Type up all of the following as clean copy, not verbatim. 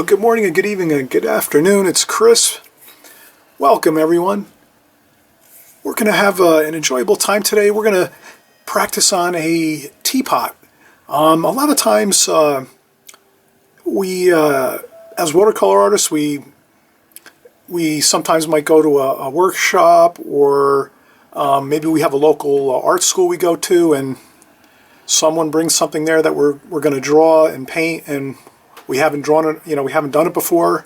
Well, good morning and good evening and good afternoon. It's Chris. Welcome, everyone. We're going to have an enjoyable time today. We're going to practice on a teapot. A lot of times, as watercolor artists, we sometimes might go to a workshop, or maybe we have a local art school we go to, and someone brings something there that we're going to draw and paint, and we haven't drawn it, we haven't done it before,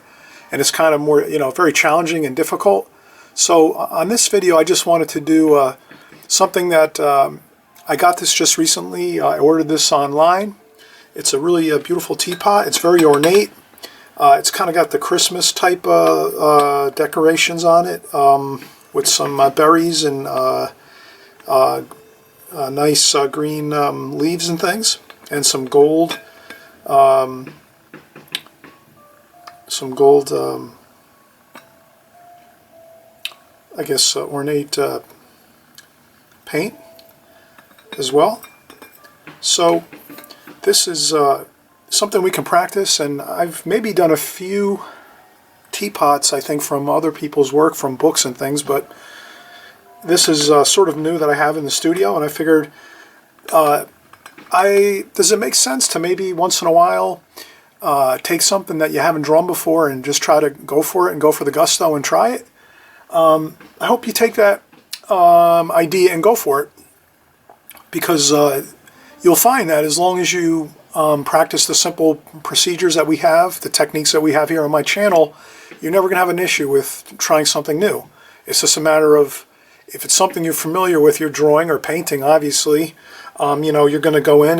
and it's kind of more, very challenging and difficult. So on this video, I just wanted to do something that I got this just recently. I ordered this online. It's a really beautiful teapot. It's very ornate. It's kind of got the Christmas type decorations on it, with some berries and nice green leaves and things, and some gold. I guess ornate paint as well. So this is something we can practice, and I've maybe done a few teapots, I think, from other people's work, from books and things, but this is sort of new that I have in the studio, and I figured, does it make sense to maybe once in a while take something that you haven't drawn before and just try to go for it and go for the gusto and try it? I hope you take that idea and go for it, because you'll find that as long as you practice the simple procedures that we have, the techniques that we have here on my channel, you're never going to have an issue with trying something new. It's just a matter of, if it's something you're familiar with, you're drawing or painting, obviously, you're going to go in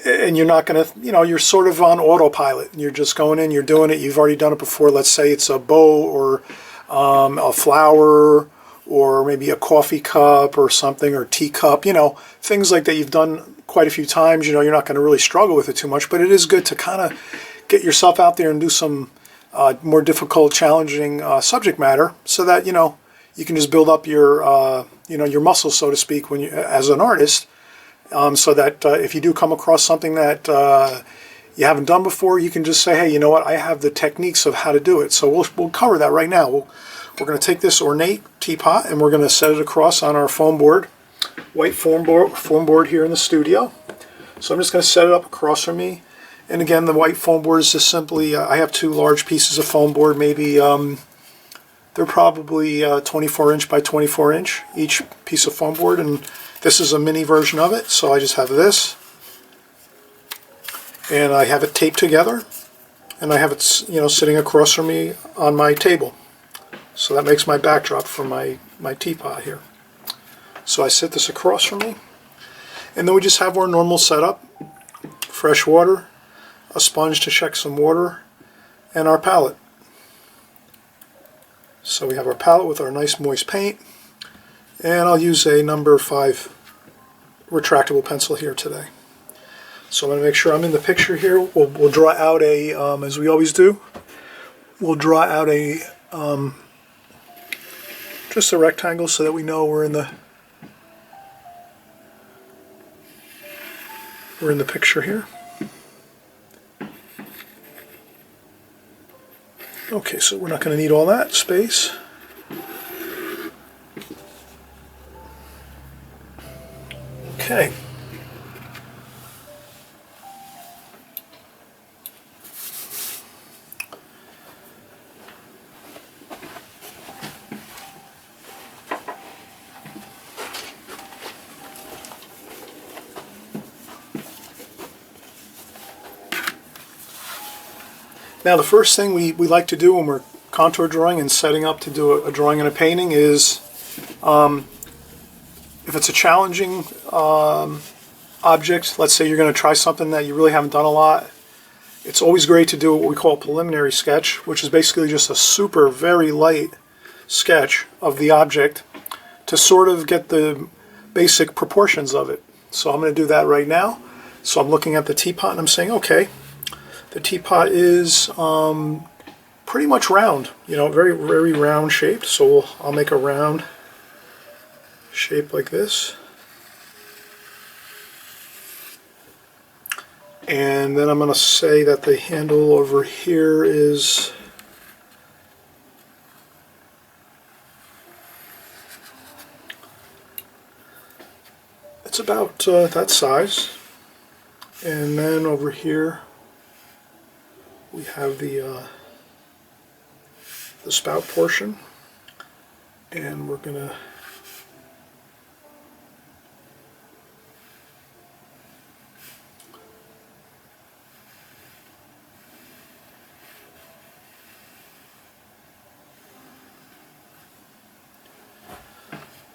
and you're not going to, you're sort of on autopilot. You're just going in, you're doing it, you've already done it before. Let's say it's a bow, or a flower, or maybe a coffee cup or something, or teacup, things like that you've done quite a few times. You're not going to really struggle with it too much, but it is good to kind of get yourself out there and do some more difficult, challenging subject matter, so that, you can just build up your, your muscles, so to speak, when you, as an artist, so that if you do come across something that you haven't done before, you can just say, hey, you know what, I have the techniques of how to do it. So we'll cover that right now. We're going to take this ornate teapot and we're going to set it across on our foam board, white foam board here in the studio. So I'm just going to set it up across from me. And again, the white foam board is just simply, I have two large pieces of foam board, maybe they're probably 24 inch by 24 inch, each piece of foam board, and this is a mini version of it. So I just have this, and I have it taped together, and I have it, sitting across from me on my table. So that makes my backdrop for my teapot here. So I set this across from me, and then we just have our normal setup: fresh water, a sponge to check some water, and our palette. So we have our palette with our nice moist paint, and I'll use a number 5 retractable pencil here today. So I'm going to make sure I'm in the picture here. We'll draw out a, as we always do, we'll draw out a, just a rectangle, so that we know we're in the picture here. Okay, so we're not going to need all that space. Okay. Now, the first thing we like to do when we're contour drawing and setting up to do a drawing and a painting is, if it's a challenging object, let's say you're going to try something that you really haven't done a lot, it's always great to do what we call a preliminary sketch, which is basically just a very light sketch of the object to sort of get the basic proportions of it. So I'm going to do that right now. So I'm looking at the teapot and I'm saying, okay, the teapot is pretty much round, very, very round shaped. So I'll make a round shape like this. And then I'm going to say that the handle over here is it's about that size. And then over here we have the spout portion, and we're going to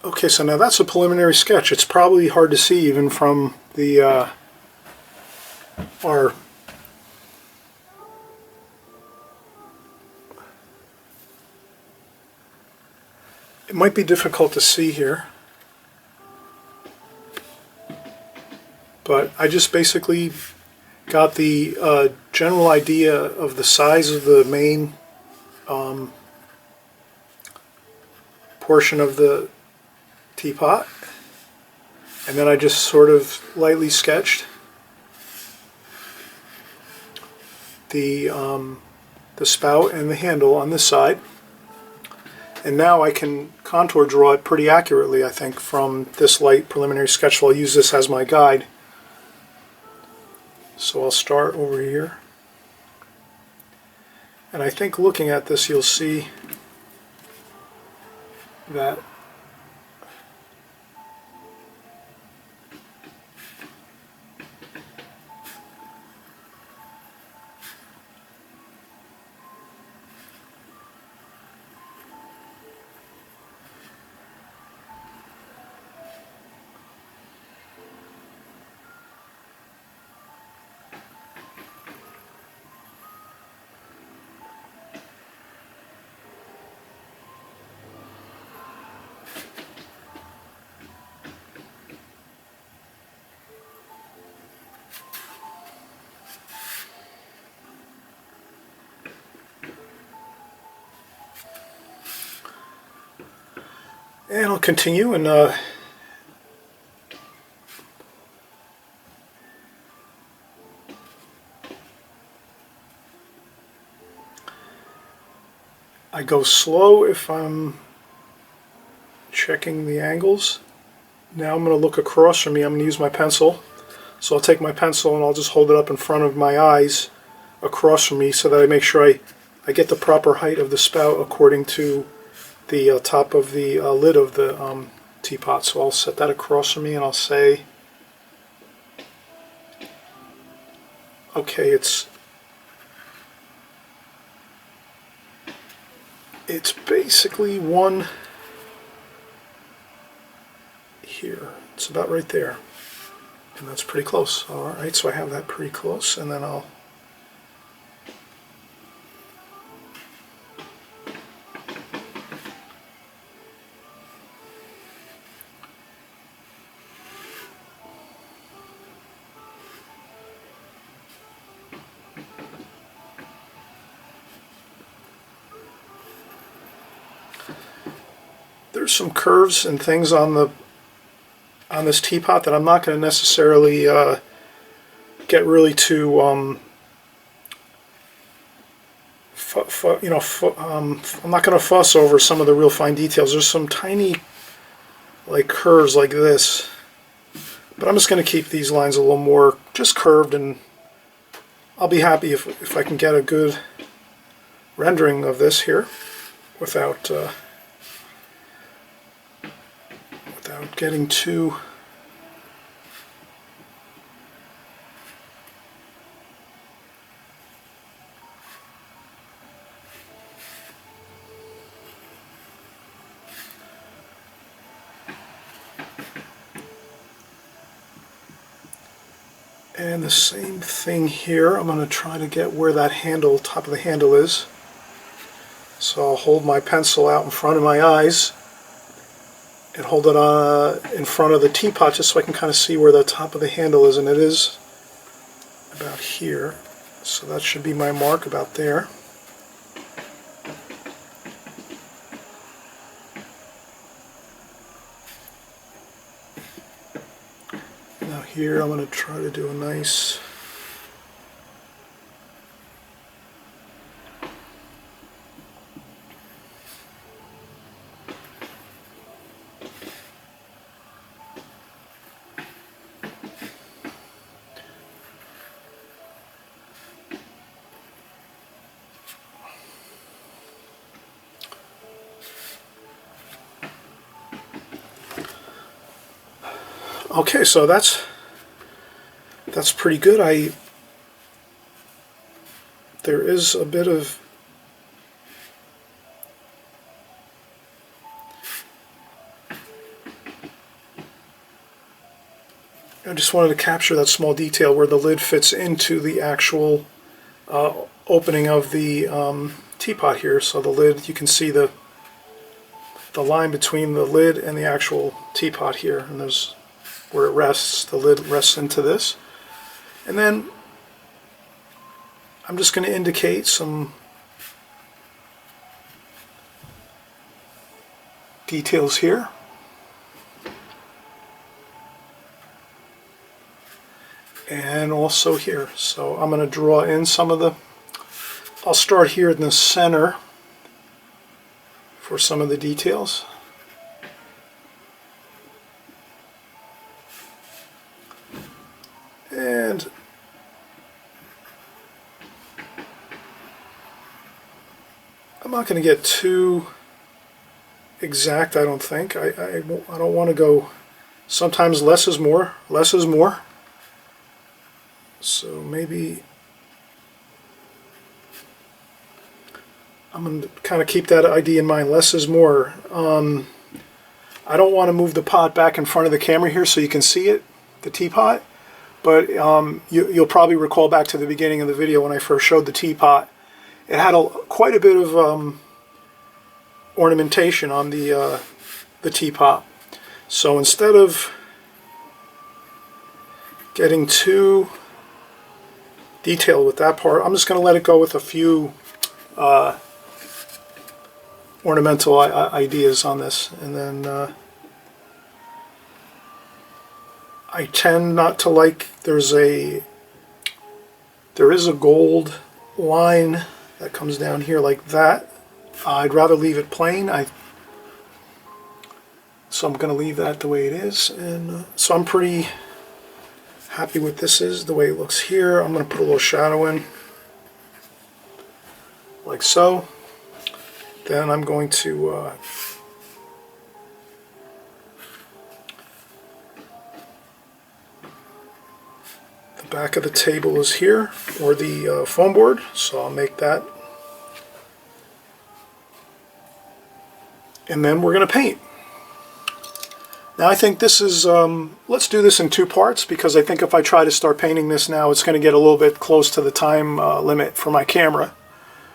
okay, so now that's a preliminary sketch. It's probably hard to see even from the our it might be difficult to see here, but I just basically got the general idea of the size of the main portion of the teapot, and then I just sort of lightly sketched the spout and the handle on this side. And now I can contour draw it pretty accurately, I think, from this light preliminary sketch. So I'll use this as my guide. So I'll start over here. And I think looking at this you'll see that and I'll continue and I go slow if I'm checking the angles. Now I'm going to look across from me. I'm going to use my pencil. So I'll take my pencil and I'll just hold it up in front of my eyes across from me so that I make sure I get the proper height of the spout according to the top of the lid of the teapot. So I'll set that across from me and I'll say, okay, it's basically one here. It's about right there. And that's pretty close. Alright, so I have that pretty close, and then I'll there's some curves and things on this teapot that I'm not going to necessarily get really too I'm not going to fuss over some of the real fine details. There's some tiny like curves like this, but I'm just going to keep these lines a little more just curved, and I'll be happy if I can get a good rendering of this here without getting too and the same thing here. I'm going to try to get where that handle, top of the handle is. So I'll hold my pencil out in front of my eyes and hold it in front of the teapot just so I can kind of see where the top of the handle is, and it is about here. So that should be my mark about there. Now here I'm going to try to do a nice Okay, so that's pretty good. There is a bit of I just wanted to capture that small detail where the lid fits into the actual opening of the teapot here. So the lid, you can see the line between the lid and the actual teapot here, and there's where it rests. The lid rests into this, and then I'm just going to indicate some details here. And also here. So I'm going to draw in some of the, I'll start here in the center for some of the details. And I'm not going to get too exact, I don't think. I don't want to go, sometimes less is more, less is more. So maybe I'm going to kind of keep that idea in mind, less is more. I don't want to move the pot back in front of the camera here so you can see it, the teapot, but you'll probably recall back to the beginning of the video when I first showed the teapot. It had quite a bit of ornamentation on the teapot. So instead of getting too detailed with that part, I'm just going to let it go with a few ornamental ideas on this. And then I tend not to like, there is a gold line that comes down here like that. I'd rather leave it plain. So I'm going to leave that the way it is. And so I'm pretty happy with this is the way it looks here. I'm going to put a little shadow in like so. Then I'm going to the back of the table is here, or the foam board, so I'll make that. And then we're going to paint. Now I think this is, let's do this in two parts, because I think if I try to start painting this now, it's going to get a little bit close to the time limit for my camera,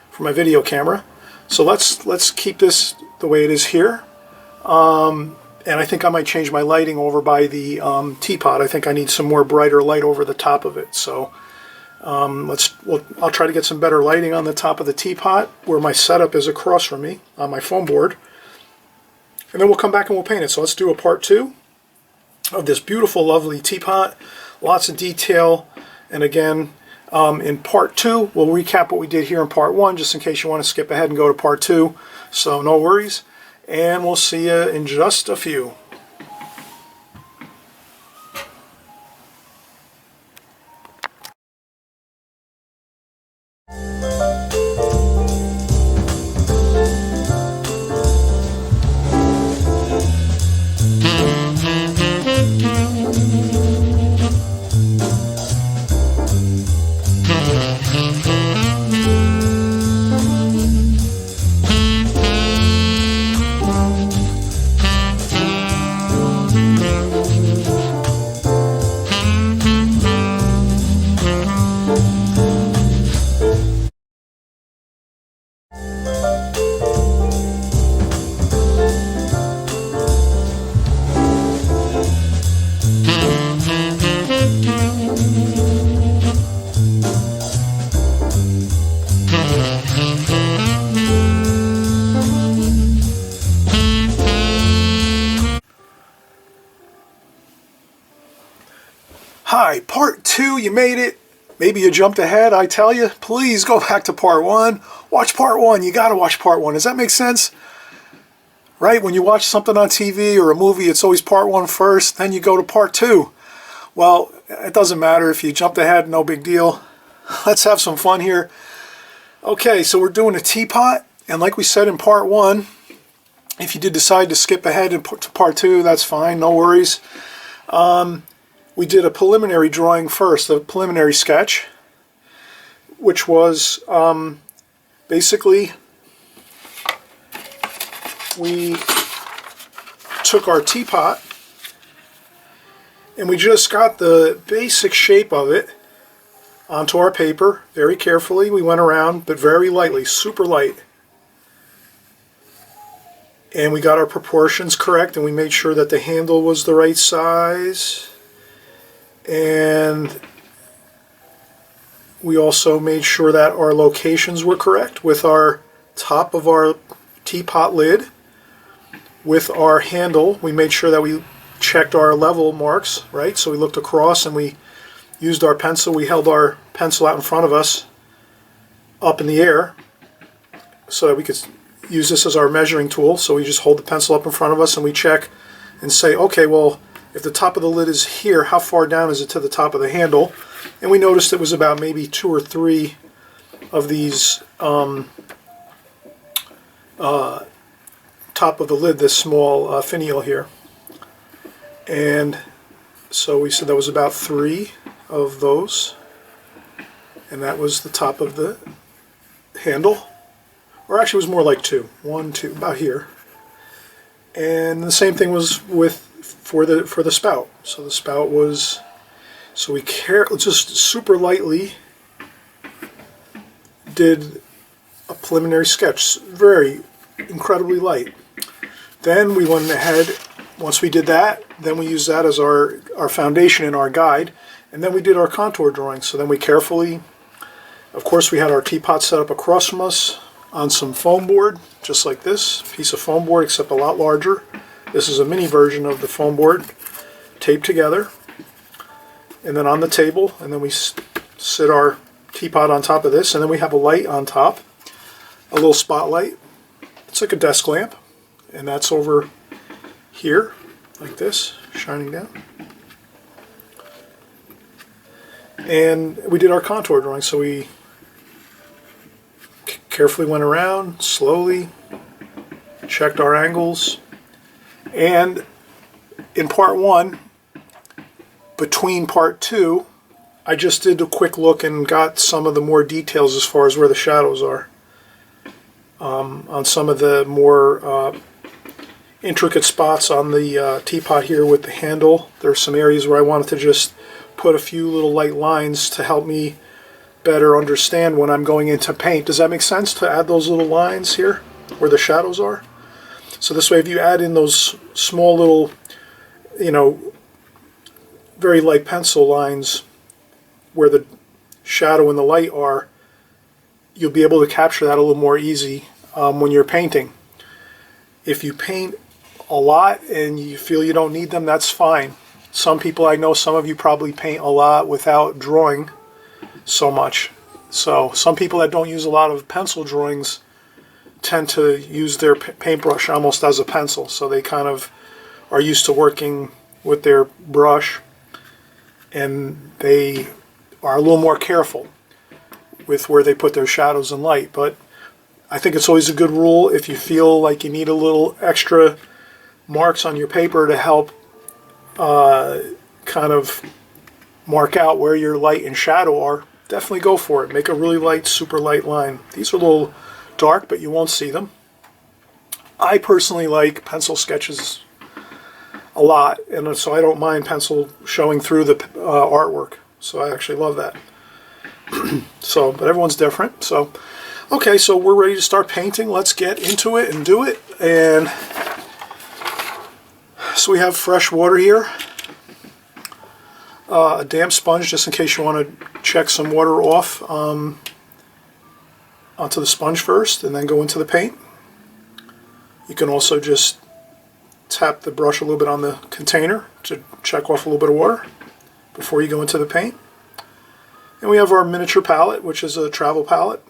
for my video camera. So let's keep this the way it is here. And I think I might change my lighting over by the teapot. I think I need some more brighter light over the top of it. So I'll try to get some better lighting on the top of the teapot where my setup is across from me on my foam board. And then we'll come back and we'll paint it. So let's do a part 2 of this beautiful, lovely teapot. Lots of detail. And again, in part 2, we'll recap what we did here in part 1, just in case you want to skip ahead and go to part 2. So no worries. And we'll see you in just a few. Hi, part 2, you made it. Maybe you jumped ahead, I tell you. Please go back to part 1. Watch part 1. You gotta watch part 1. Does that make sense? Right? When you watch something on TV or a movie, it's always part 1 first, then you go to part 2. Well, it doesn't matter if you jumped ahead, no big deal. Let's have some fun here. Okay, so we're doing a teapot, and like we said in part 1, if you did decide to skip ahead to part 2, that's fine, no worries. We did a preliminary drawing first, a preliminary sketch, which was basically we took our teapot and we just got the basic shape of it onto our paper very carefully. We went around, but very lightly, super light. And we got our proportions correct, and we made sure that the handle was the right size. And we also made sure that our locations were correct with our top of our teapot lid. With our handle, we made sure that we checked our level marks, right? So we looked across and we used our pencil. We held our pencil out in front of us up in the air so that we could use this as our measuring tool. So we just hold the pencil up in front of us and we check and say, okay, well, if the top of the lid is here, how far down is it to the top of the handle? And we noticed it was about maybe 2 or 3 of these top of the lid, this small finial here. And so we said that was about 3 of those. And that was the top of the handle. Or actually it was more like 2. 1, 2, about here. And the same thing was for the spout. So the spout was, so we just super lightly did a preliminary sketch, very incredibly light. Then we went ahead, once we did that, then we used that as our foundation in our guide, and then we did our contour drawing. So then we carefully, of course we had our teapot set up across from us on some foam board, just like this piece of foam board, except a lot larger. This is a mini version of the foam board, taped together, and then on the table, and then we sit our teapot on top of this, and then we have a light on top, a little spotlight. It's like a desk lamp, and that's over here, like this, shining down. And we did our contour drawing, so we carefully went around, slowly, checked our angles, and in part 1, between part 2, I just did a quick look and got some of the more details as far as where the shadows are. On some of the more intricate spots on the teapot here with the handle, there's some areas where I wanted to just put a few little light lines to help me better understand when I'm going into paint. Does that make sense to add those little lines here where the shadows are? So this way, if you add in those small little, you know, very light pencil lines where the shadow and the light are, you'll be able to capture that a little more easy when you're painting. If you paint a lot and you feel you don't need them, that's fine. Some people, I know some of you probably paint a lot without drawing so much. So some people that don't use a lot of pencil drawings tend to use their paintbrush almost as a pencil. So they kind of are used to working with their brush, and they are a little more careful with where they put their shadows and light. But I think it's always a good rule, if you feel like you need a little extra marks on your paper to help kind of mark out where your light and shadow are, definitely go for it. Make a really light, super light line. These are a little dark, but you won't see them. I personally like pencil sketches a lot, and so I don't mind pencil showing through the artwork. So I actually love that. So, but everyone's different. So, okay, so we're ready to start painting. Let's get into it and do it. And so we have fresh water here, a damp sponge just in case you want to check some water off onto the sponge first and then go into the paint. You can also just tap the brush a little bit on the container to check off a little bit of water before you go into the paint. And we have our miniature palette, which is a travel palette.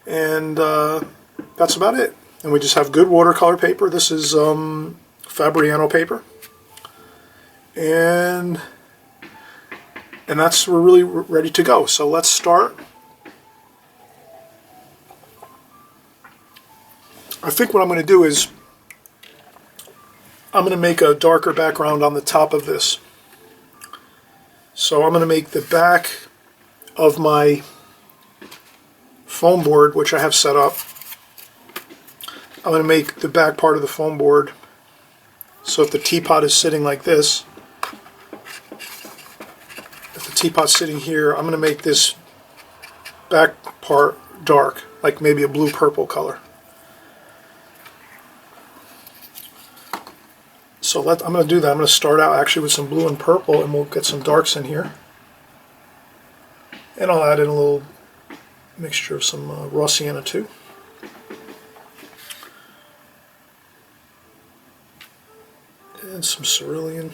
And that's about it. And we just have good watercolor paper. This is Fabriano paper. And we're really ready to go. So let's start. I think what I'm going to do is I'm going to make a darker background on the top of this. So I'm going to make the back of my foam board, which I have set up. I'm going to make the back part of the foam board, so if the teapot is sitting like this, if the teapot's sitting here, I'm going to make this back part dark, like maybe a blue-purple color. So I'm going to do that. I'm going to start out actually with some blue and purple, and we'll get some darks in here. And I'll add in a little mixture of some raw sienna too. And some cerulean.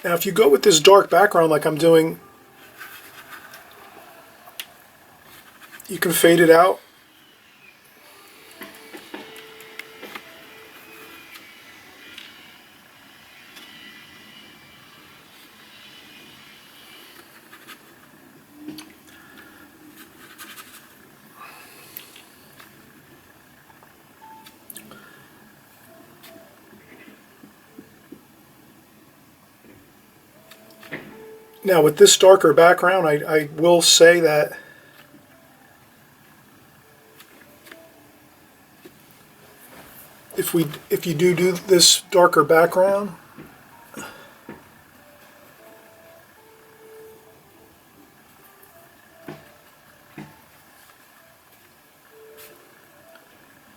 Now if you go with this dark background like I'm doing, you can fade it out. Now with this darker background, I will say that if you do this darker background,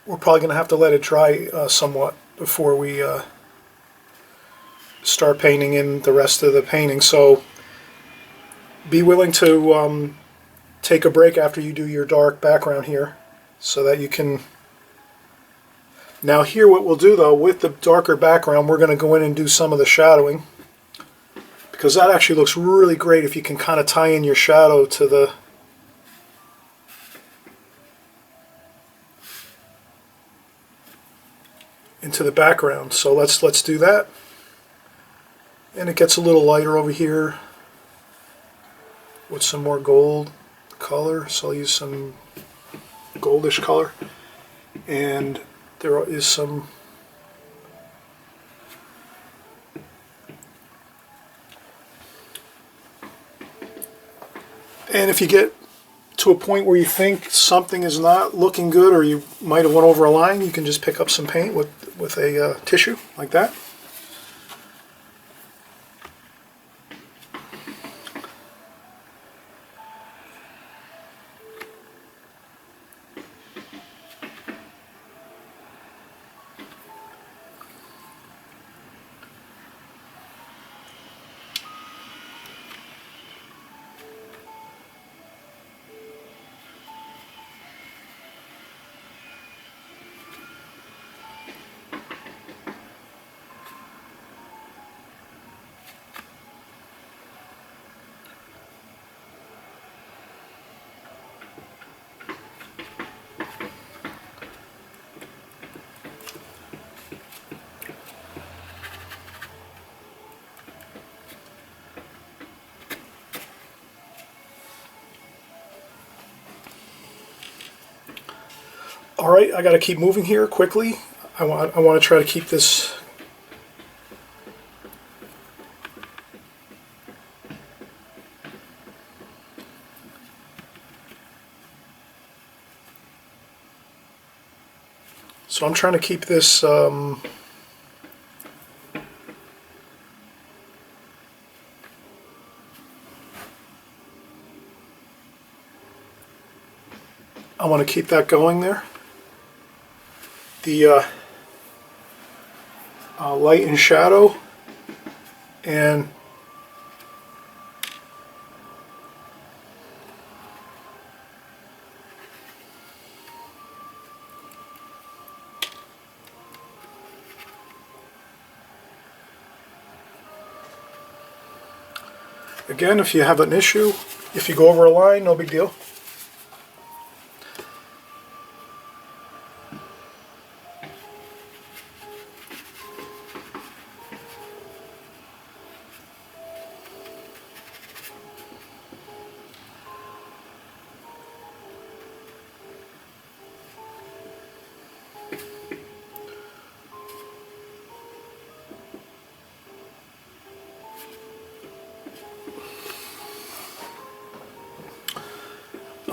we're probably going to have to let it dry somewhat before we start painting in the rest of the painting. So be willing to take a break after you do your dark background here, so that you can. Now here what we'll do though, with the darker background, we're going to go in and do some of the shadowing, because that actually looks really great if you can kind of tie in your shadow to the into the background. So let's do that. And it gets a little lighter over here with some more gold color, so I'll use some goldish color, and there is some and if you get to a point where you think something is not looking good, or you might have went over a line, you can just pick up some paint with a tissue like that. Alright, I got to keep moving here quickly. I want to try to keep this so I'm trying to keep this I want to keep that going there. The light and shadow, and again, if you have an issue, if you go over a line, no big deal.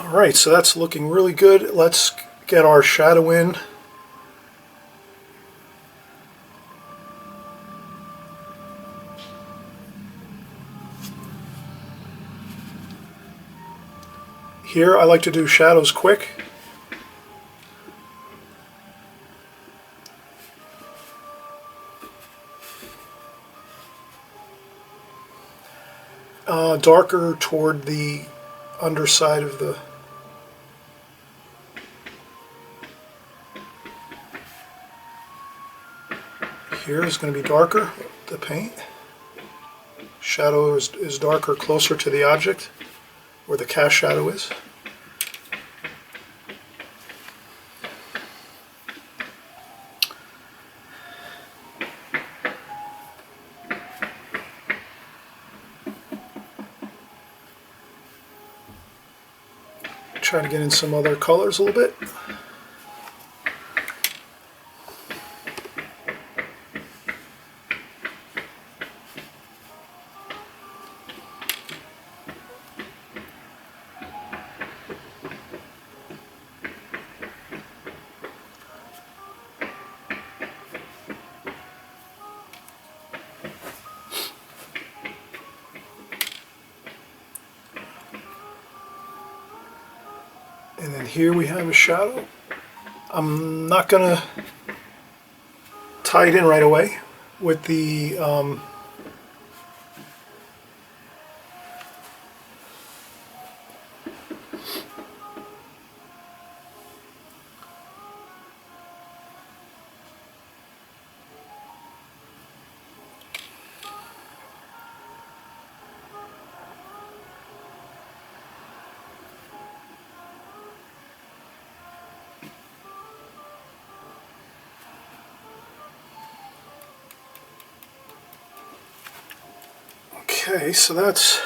Alright, so that's looking really good. Let's get our shadow in. Here I like to do shadows quick. Darker toward the underside of the here is going to be darker, the paint. Shadow is darker closer to the object where the cast shadow is. Try to get in some other colors a little bit. And then here we have a shadow. I'm not going to tie it in right away with the okay, so that's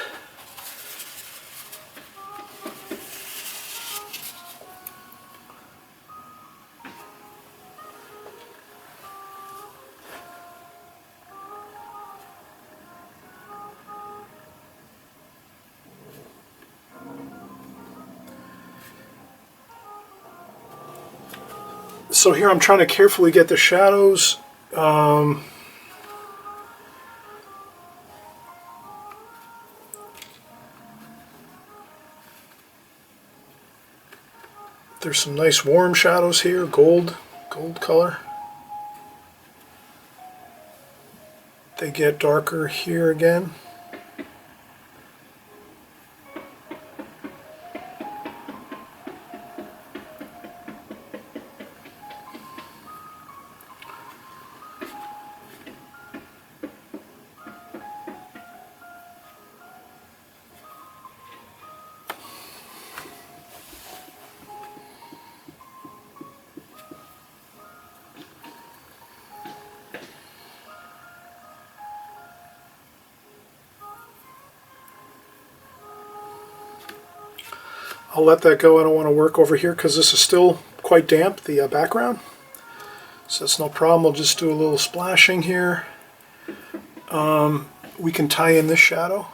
so here I'm trying to carefully get the shadows there's some nice warm shadows here, gold color. They get darker here again. I'll let that go. I don't want to work over here because this is still quite damp, the background. So it's no problem. We'll just do a little splashing here. We can tie in this shadow.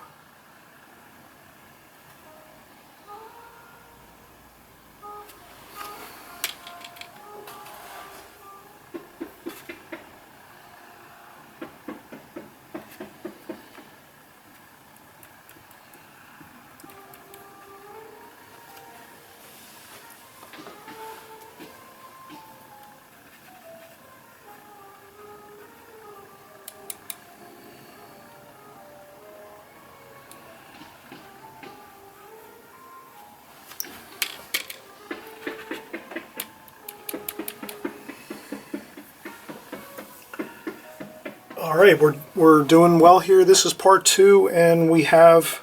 Alright, we're doing well here. This is part 2, and we have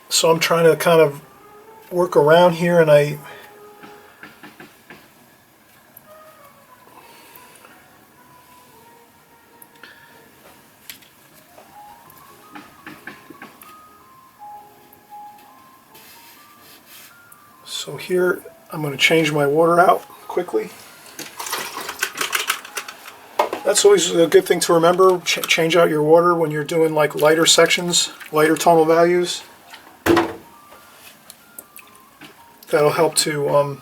so I'm trying to kind of work around here, and I here I'm going to change my water out quickly. That's always a good thing to remember. Change out your water when you're doing like lighter sections, lighter tonal values. That'll help to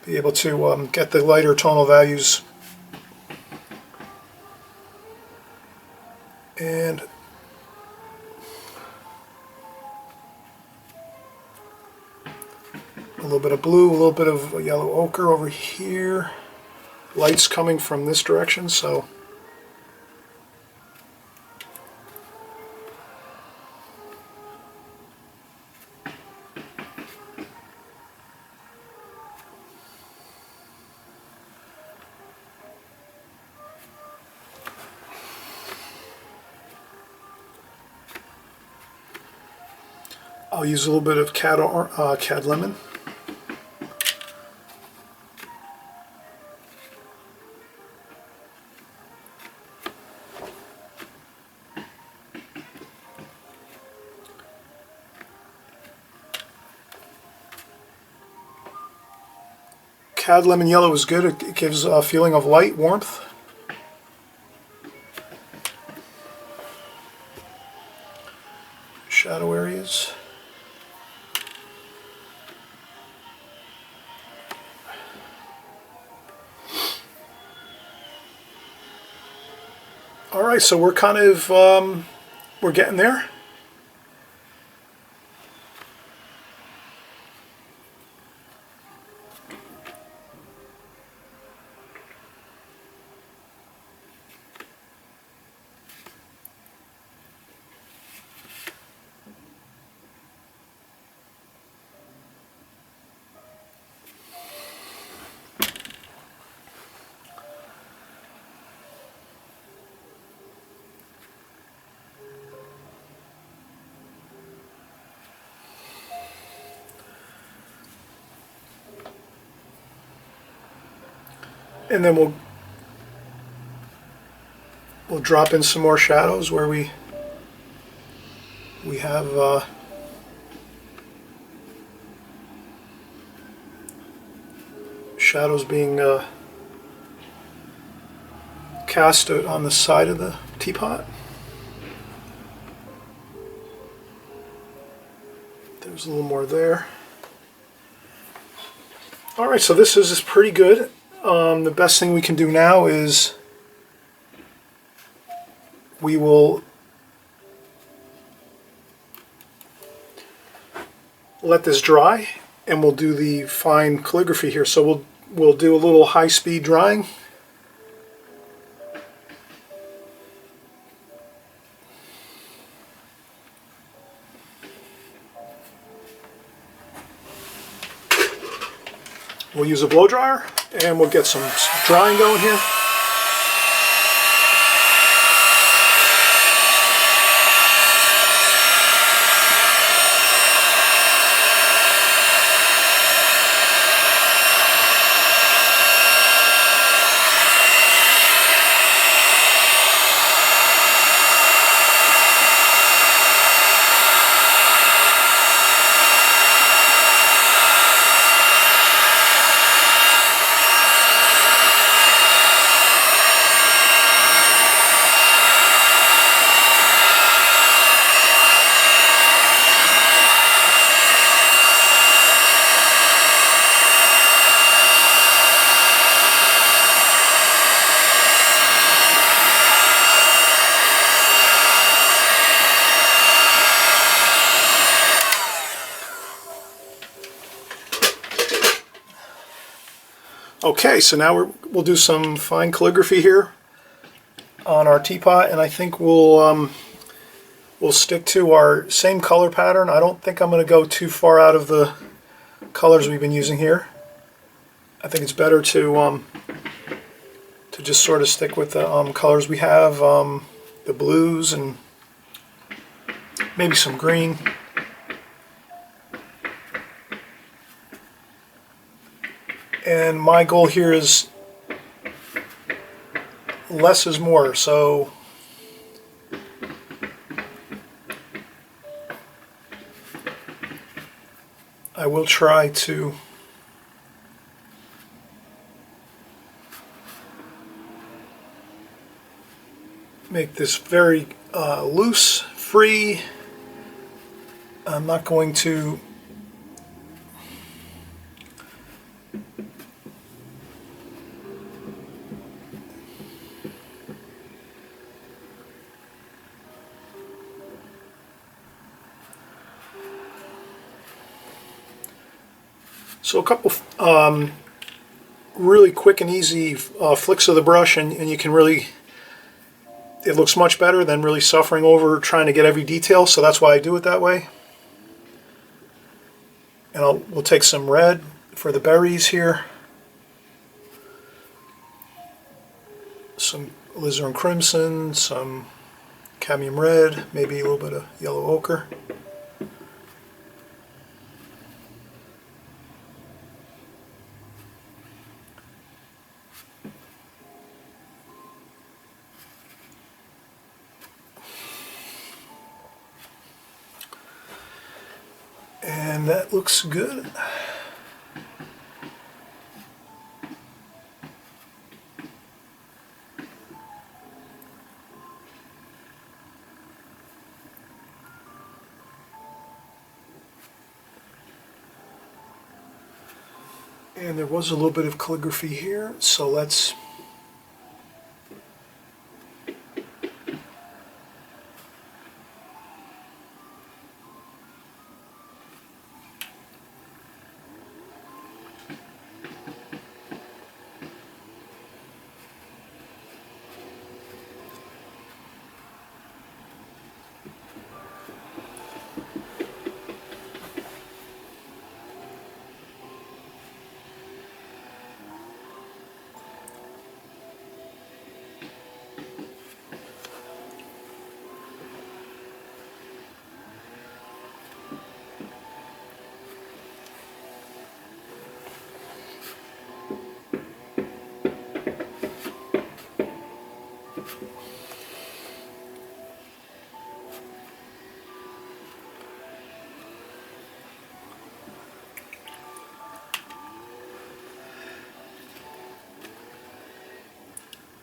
be able to get the lighter tonal values. And a little bit of blue, a little bit of yellow ochre over here. Light's coming from this direction, so I'll use a little bit of cad lemon. Cad lemon yellow is good. It gives a feeling of light, warmth. Shadow areas. All right, so we're kind of we're getting there. And then we'll drop in some more shadows where we have shadows being cast on the side of the teapot. There's a little more there. All right, so this is pretty good. The best thing we can do now is we will let this dry and we'll do the fine calligraphy here. So we'll do a little high-speed drying. We'll use a blow dryer and we'll get some drying going here. Okay, so now we'll do some fine calligraphy here on our teapot, and I think we'll stick to our same color pattern. I don't think I'm going to go too far out of the colors we've been using here. I think it's better to just sort of stick with the colors we have, the blues and maybe some green. And my goal here is less is more, so I will try to make this very loose, free. I'm not going to so a couple really quick and easy flicks of the brush, and you can really, it looks much better than really suffering over trying to get every detail, so that's why I do it that way. And we'll take some red for the berries here, some alizarin crimson, some cadmium red, maybe a little bit of yellow ochre. And that looks good. And there was a little bit of calligraphy here, so let's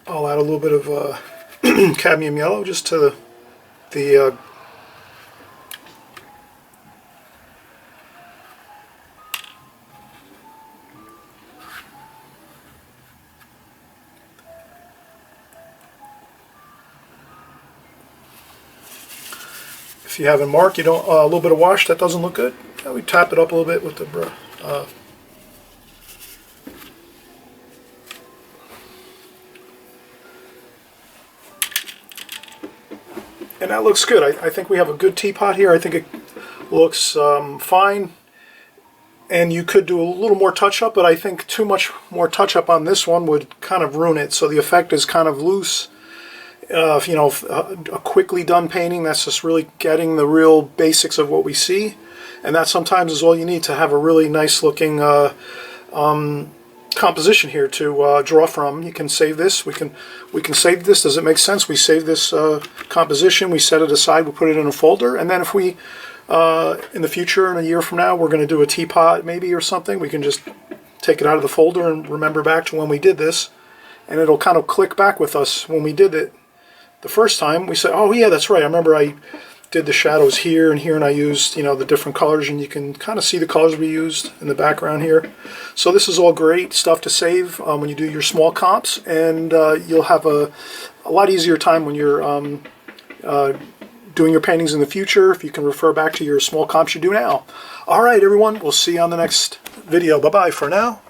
I'll add a little bit of cadmium yellow just to the if you haven't marked, you don't a little bit of wash, that doesn't look good. We tap it up a little bit with the brush. And that looks good. I think we have a good teapot here. I think it looks fine. And you could do a little more touch-up, but I think too much more touch-up on this one would kind of ruin it. So the effect is kind of loose. If, you know, a quickly done painting, that's just really getting the real basics of what we see. And that sometimes is all you need to have a really nice looking composition here to draw from. You can save this. We can save this. Does it make sense? We save this composition. We set it aside. We put it in a folder. And then if we, in the future, in a year from now, we're going to do a teapot maybe or something, we can just take it out of the folder and remember back to when we did this. And it'll kind of click back with us when we did it the first time. We said, oh yeah, that's right. I remember I did the shadows here and here, and I used, you know, the different colors, and you can kind of see the colors we used in the background here. So this is all great stuff to save when you do your small comps, and you'll have a lot easier time when you're doing your paintings in the future if you can refer back to your small comps you do now. All right, everyone, we'll see you on the next video. Bye-bye for now.